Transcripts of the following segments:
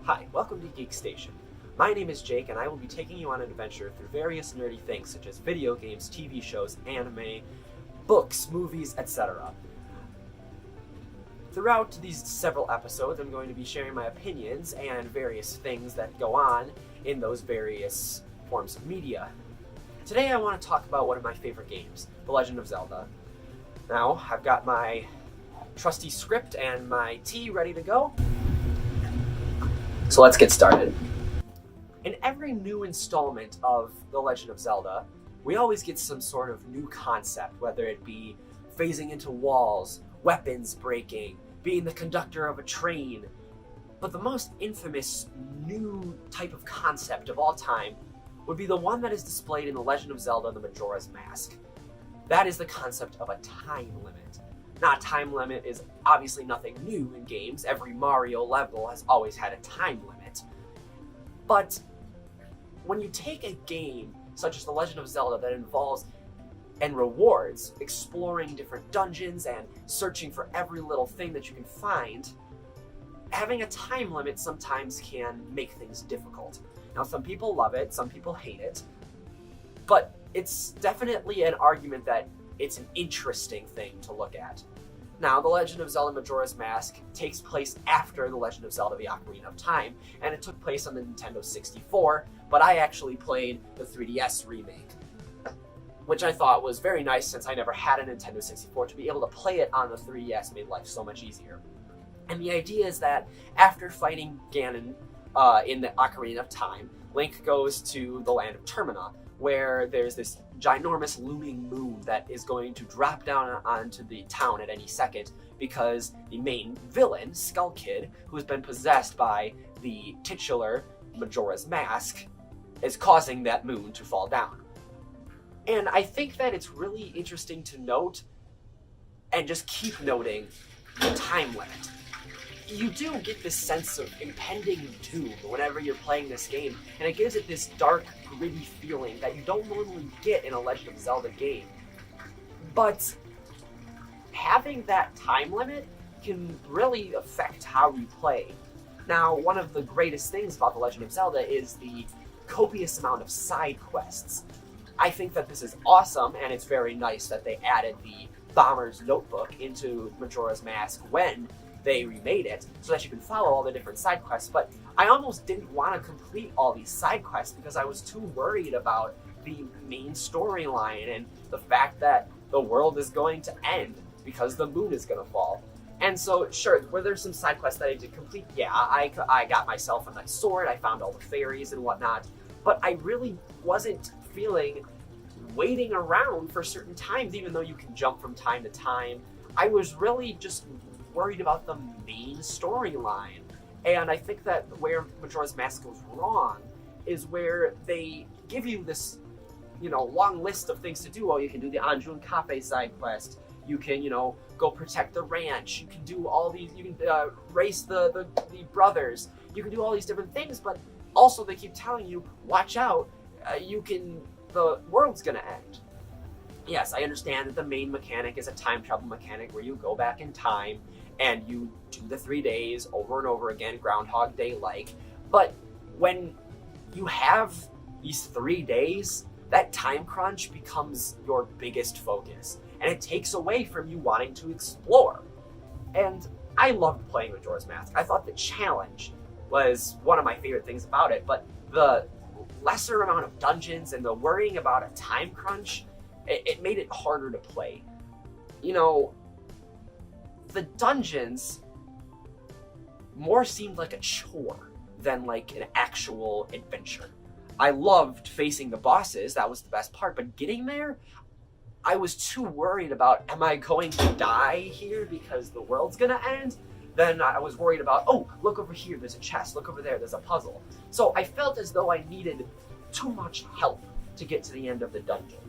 Hi, welcome to Geek Station. My name is Jake, and I will be taking you on an adventure through various nerdy things such as video games, TV shows, anime, books, movies, etc. Throughout these several episodes, I'm going to be sharing my opinions and various things that go on in those various forms of media. Today I want to talk about one of my favorite games, The Legend of Zelda. Now, I've got my trusty script and my tea ready to go. So let's get started. In every new installment of The Legend of Zelda, we always get some sort of new concept, whether it be phasing into walls, weapons breaking, being the conductor of a train. But the most infamous new type of concept of all time would be the one that is displayed in The Legend of Zelda: The Majora's Mask. That is the concept of a time limit. Now, a time limit is obviously nothing new in games. Every Mario level has always had a time limit. But when you take a game such as The Legend of Zelda that involves and rewards exploring different dungeons and searching for every little thing that you can find, having a time limit sometimes can make things difficult. Now, some people love it, some people hate it, but it's definitely an argument that it's an interesting thing to look at. Now, The Legend of Zelda Majora's Mask takes place after The Legend of Zelda: The Ocarina of Time, and it took place on the Nintendo 64, but I actually played the 3DS remake, which I thought was very nice since I never had a Nintendo 64. To be able to play it on the 3DS made life so much easier. And the idea is that after fighting Ganon in the Ocarina of Time, Link goes to the land of Termina, where there's this ginormous looming moon that is going to drop down onto the town at any second because the main villain, Skull Kid, who has been possessed by the titular Majora's Mask, is causing that moon to fall down. And I think that it's really interesting to note, and just keep noting, the time limit. You do get this sense of impending doom whenever you're playing this game, and it gives it this dark, gritty feeling that you don't normally get in a Legend of Zelda game. But having that time limit can really affect how you play. Now, one of the greatest things about The Legend of Zelda is the copious amount of side quests. I think that this is awesome, and it's very nice that they added the Bomber's Notebook into Majora's Mask when they remade it, so that you can follow all the different side quests. But I almost didn't want to complete all these side quests because I was too worried about the main storyline and the fact that the world is going to end because the moon is going to fall. And so, sure, were there some side quests that I did complete? Yeah, I got myself a nice sword, I found all the fairies and whatnot, but I really wasn't feeling waiting around for certain times, even though you can jump from time to time. I was really just worried about the main storyline. And I think that where Majora's Mask goes wrong is where they give you this, long list of things to do. Oh, you can do the Anjun Cafe side quest. You can, go protect the ranch. You can do all these, you can race the brothers. You can do all these different things, but also they keep telling you, watch out, the world's gonna end. Yes, I understand that the main mechanic is a time travel mechanic where you go back in time and you do the 3 days over and over again, Groundhog Day-like. But when you have these 3 days, that time crunch becomes your biggest focus, and it takes away from you wanting to explore. And I loved playing Majora's Mask. I thought the challenge was one of my favorite things about it, but the lesser amount of dungeons and the worrying about a time crunch, it made it harder to play. The dungeons more seemed like a chore than like an actual adventure. I loved facing the bosses, that was the best part, but getting there, I was too worried about, am I going to die here because the world's gonna end? Then I was worried about, oh, look over here, there's a chest, look over there, there's a puzzle. So I felt as though I needed too much help to get to the end of the dungeon.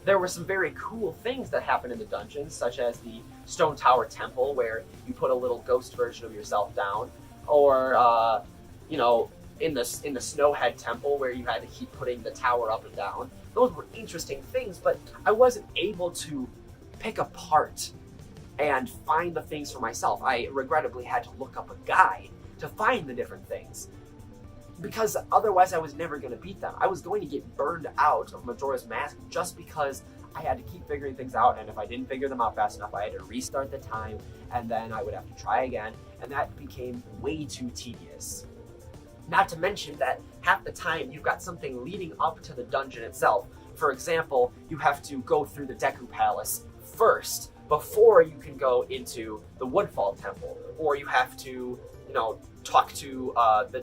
There were some very cool things that happened in the dungeons, such as the Stone Tower Temple, where you put a little ghost version of yourself down, or in the Snowhead Temple, where you had to keep putting the tower up and down. Those were interesting things, but I wasn't able to pick apart and find the things for myself. I regrettably had to look up a guide to find the different things. Because otherwise I was never going to beat them. I was going to get burned out of Majora's Mask just because I had to keep figuring things out, and if I didn't figure them out fast enough, I had to restart the time, and then I would have to try again, and that became way too tedious. Not to mention that half the time you've got something leading up to the dungeon itself. For example, you have to go through the Deku Palace first before you can go into the Woodfall Temple, or you have to, talk to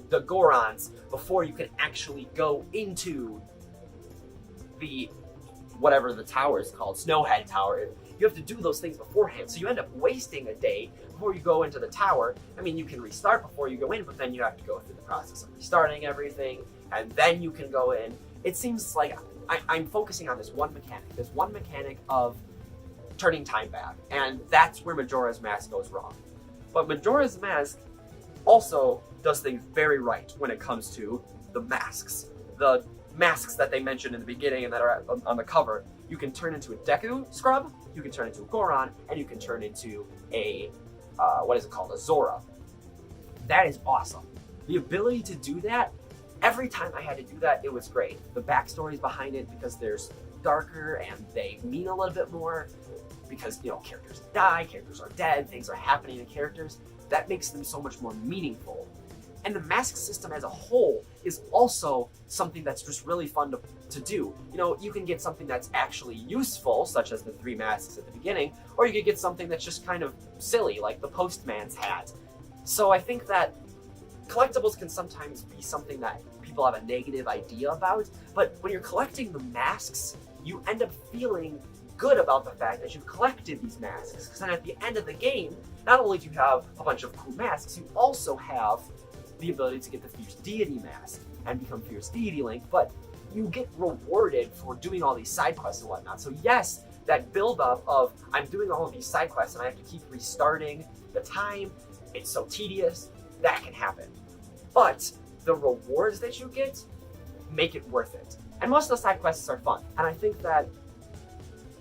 the Gorons before you can actually go into the whatever the tower is called, Snowhead Tower. You have to do those things beforehand, so you end up wasting a day before you go into the tower. I mean, you can restart before you go in, but then you have to go through the process of restarting everything, and then you can go in. It seems like I'm focusing on this one mechanic of turning time back, and that's where Majora's Mask goes wrong. But Majora's Mask also does things very right when it comes to the masks. The masks that they mentioned in the beginning and that are on the cover, you can turn into a Deku scrub, you can turn into a Goron, and you can turn into a, a Zora. That is awesome. The ability to do that, every time I had to do that, it was great. The backstories behind it, because there's darker and they mean a little bit more, because, characters die, characters are dead, things are happening to characters. That makes them so much more meaningful. And the mask system as a whole is also something that's just really fun to do. You can get something that's actually useful, such as the 3 masks at the beginning, or you could get something that's just kind of silly, like the postman's hat. So I think that collectibles can sometimes be something that people have a negative idea about, but when you're collecting the masks, you end up feeling good about the fact that you've collected these masks, because then at the end of the game, not only do you have a bunch of cool masks, you also have the ability to get the Fierce Deity mask and become Fierce Deity Link, but you get rewarded for doing all these side quests and whatnot. So yes, that build-up of I'm doing all of these side quests and I have to keep restarting the time, it's so tedious, that can happen. But the rewards that you get make it worth it. And most of the side quests are fun. And I think that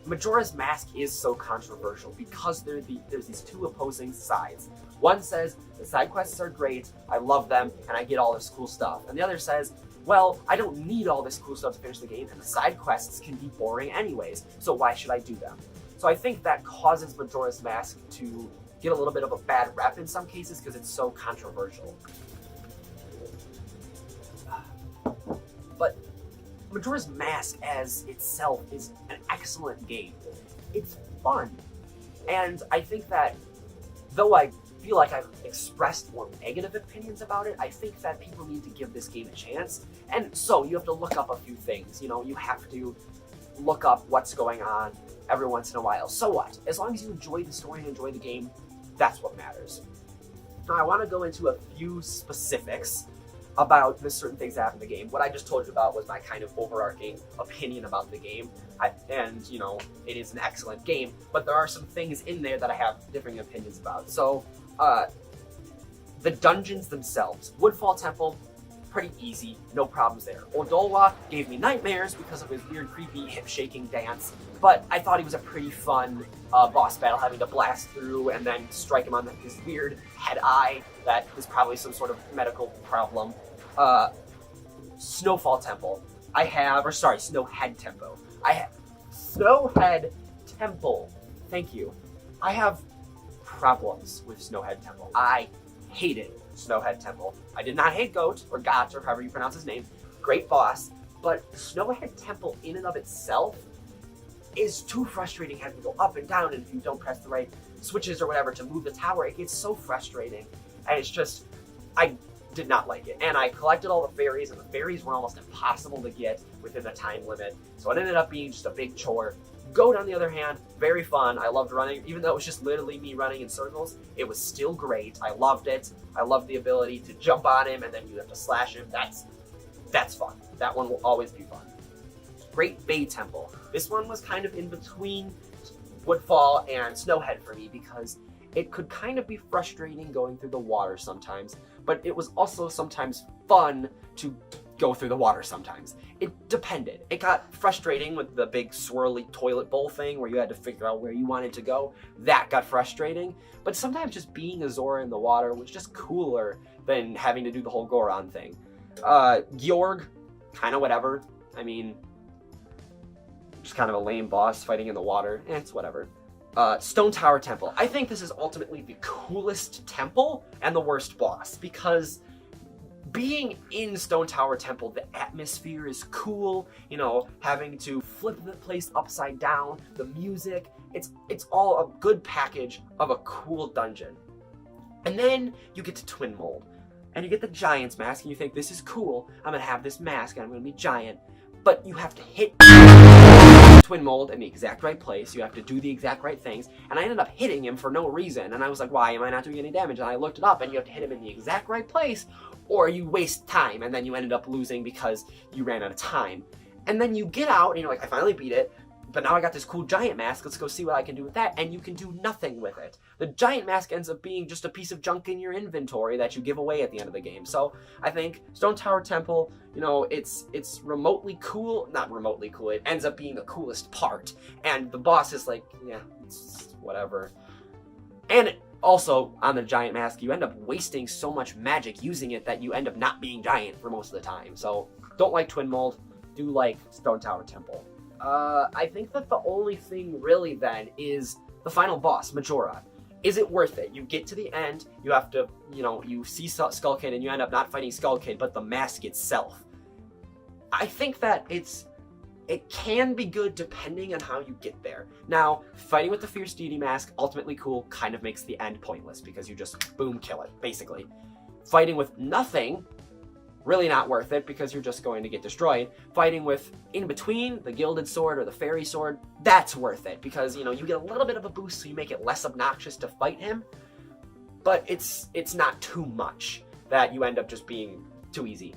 Majora's Mask is so controversial because there's these two opposing sides. One says, the side quests are great, I love them, and I get all this cool stuff. And the other says, well, I don't need all this cool stuff to finish the game, and the side quests can be boring anyways, so why should I do them? So I think that causes Majora's Mask to get a little bit of a bad rep in some cases because it's so controversial. But Majora's Mask as itself is an excellent game. It's fun. And I think that, though I feel like I've expressed more negative opinions about it, I think that people need to give this game a chance. And so you have to look up a few things. You have to look up what's going on every once in a while. So what? As long as you enjoy the story and enjoy the game, that's what matters. Now I want to go into a few specifics about the certain things that happen in the game. What I just told you about was my kind of overarching opinion about the game. It is an excellent game, but there are some things in there that I have differing opinions about. So, the dungeons themselves. Woodfall Temple, pretty easy, no problems there. Odolwa gave me nightmares because of his weird, creepy, hip-shaking dance, but I thought he was a pretty fun boss battle, having to blast through and then strike him on his weird head eye that is probably some sort of medical problem. Snowhead Temple. Snowhead Temple. Thank you. I have problems with Snowhead Temple. I hated Snowhead Temple. I did not hate Goat, or Got, or however you pronounce his name. Great boss. But Snowhead Temple in and of itself is too frustrating, having to go up and down, and if you don't press the right switches or whatever to move the tower, it gets so frustrating. And it's just, I did not like it. And I collected all the fairies, and the fairies were almost impossible to get within the time limit. So it ended up being just a big chore. Goat, on the other hand, very fun. I loved running. Even though it was just literally me running in circles, it was still great. I loved it. I loved the ability to jump on him, and then you have to slash him. That's fun. That one will always be fun. Great Bay Temple. This one was kind of in between Woodfall and Snowhead for me because it could kind of be frustrating going through the water sometimes, but it was also sometimes fun to go through the water sometimes. It depended. It got frustrating with the big swirly toilet bowl thing where you had to figure out where you wanted to go. That got frustrating. But sometimes just being a Zora in the water was just cooler than having to do the whole Goron thing. Georg, kind of whatever. I mean, just kind of a lame boss fighting in the water. It's whatever. Stone Tower Temple. I think this is ultimately the coolest temple and the worst boss, because being in Stone Tower Temple, the atmosphere is cool, you know, having to flip the place upside down, the music, it's all a good package of a cool dungeon. And then you get to Twin Mold, and you get the Giant's Mask, and you think, this is cool, I'm gonna have this mask, and I'm gonna be giant, but you have to hit Twin Mold in the exact right place, you have to do the exact right things, and I ended up hitting him for no reason, and I was like, why am I not doing any damage? And I looked it up, and you have to hit him in the exact right place, or you waste time, and then you ended up losing because you ran out of time. And then you get out, and you're like, I finally beat it, but now I got this cool giant mask, let's go see what I can do with that, and you can do nothing with it. The giant mask ends up being just a piece of junk in your inventory that you give away at the end of the game. So I think Stone Tower Temple, you know, it's remotely cool, not remotely cool, it ends up being the coolest part, and the boss is like, yeah, it's whatever. And also, on the giant mask, you end up wasting so much magic using it that you end up not being giant for most of the time. So, don't like Twin Mold, do like Stone Tower Temple. I think that the only thing really then is the final boss, Majora. Is it worth it? You get to the end, you have to, you know, you see Skull Kid and you end up not fighting Skull Kid, but the mask itself. I think that it can be good depending on how you get there. Now, fighting with the Fierce Deity mask, ultimately cool, kind of makes the end pointless because you just, boom, kill it, basically. Fighting with nothing, really not worth it because you're just going to get destroyed. Fighting with, in between, the Gilded Sword or the Fairy Sword, that's worth it because, you know, you get a little bit of a boost so you make it less obnoxious to fight him, but it's not too much that you end up just being too easy.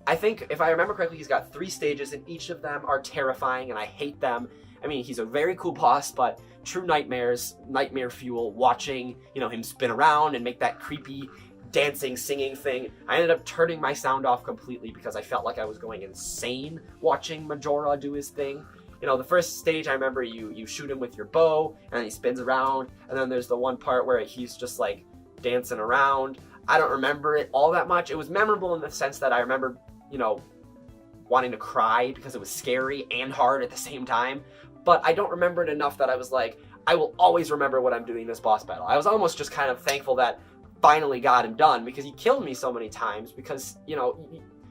I think, if I remember correctly, he's got 3 stages, and each of them are terrifying, and I hate them. I mean, he's a very cool boss, but true nightmares, nightmare fuel, watching, you know, him spin around and make that creepy dancing, singing thing. I ended up turning my sound off completely because I felt like I was going insane watching Majora do his thing. You know, the first stage, I remember you shoot him with your bow, and he spins around, and then there's the one part where he's just, like, dancing around. I don't remember it all that much. It was memorable in the sense that I remember, you know, wanting to cry because it was scary and hard at the same time, but I don't remember it enough that I was like, I will always remember what I'm doing this boss battle. I was almost just kind of thankful that finally got him done because he killed me so many times because, you know,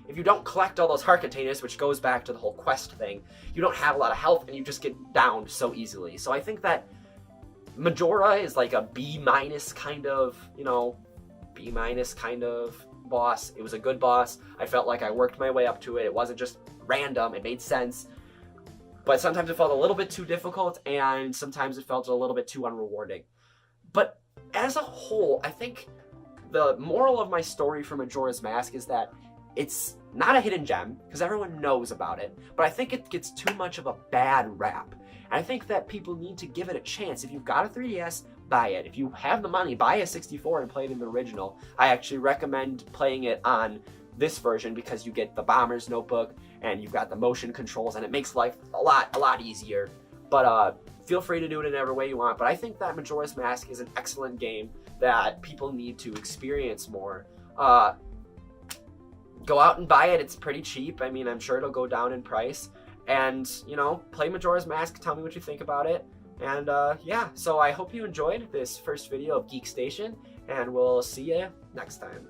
if you don't collect all those heart containers, which goes back to the whole quest thing, you don't have a lot of health and you just get downed so easily. So I think that Majora is like a B- kind of, you know, B- kind of boss. It was a good boss. I felt like I worked my way up to it. It wasn't just random. It made sense. But sometimes it felt a little bit too difficult, and sometimes it felt a little bit too unrewarding. But as a whole, I think the moral of my story for Majora's Mask is that it's not a hidden gem, because everyone knows about it, but I think it gets too much of a bad rap. And I think that people need to give it a chance. If you've got a 3DS, buy it. If you have the money, buy a 64 and play it in the original. I actually recommend playing it on this version because you get the Bomber's Notebook and you've got the motion controls, and it makes life a lot easier. But feel free to do it in every way you want. But I think that Majora's Mask is an excellent game that people need to experience more. Go out and buy it. It's pretty cheap. I mean, I'm sure it'll go down in price. And, you know, play Majora's Mask. Tell me what you think about it. And yeah, so I hope you enjoyed this first video of Geek Station, and we'll see you next time.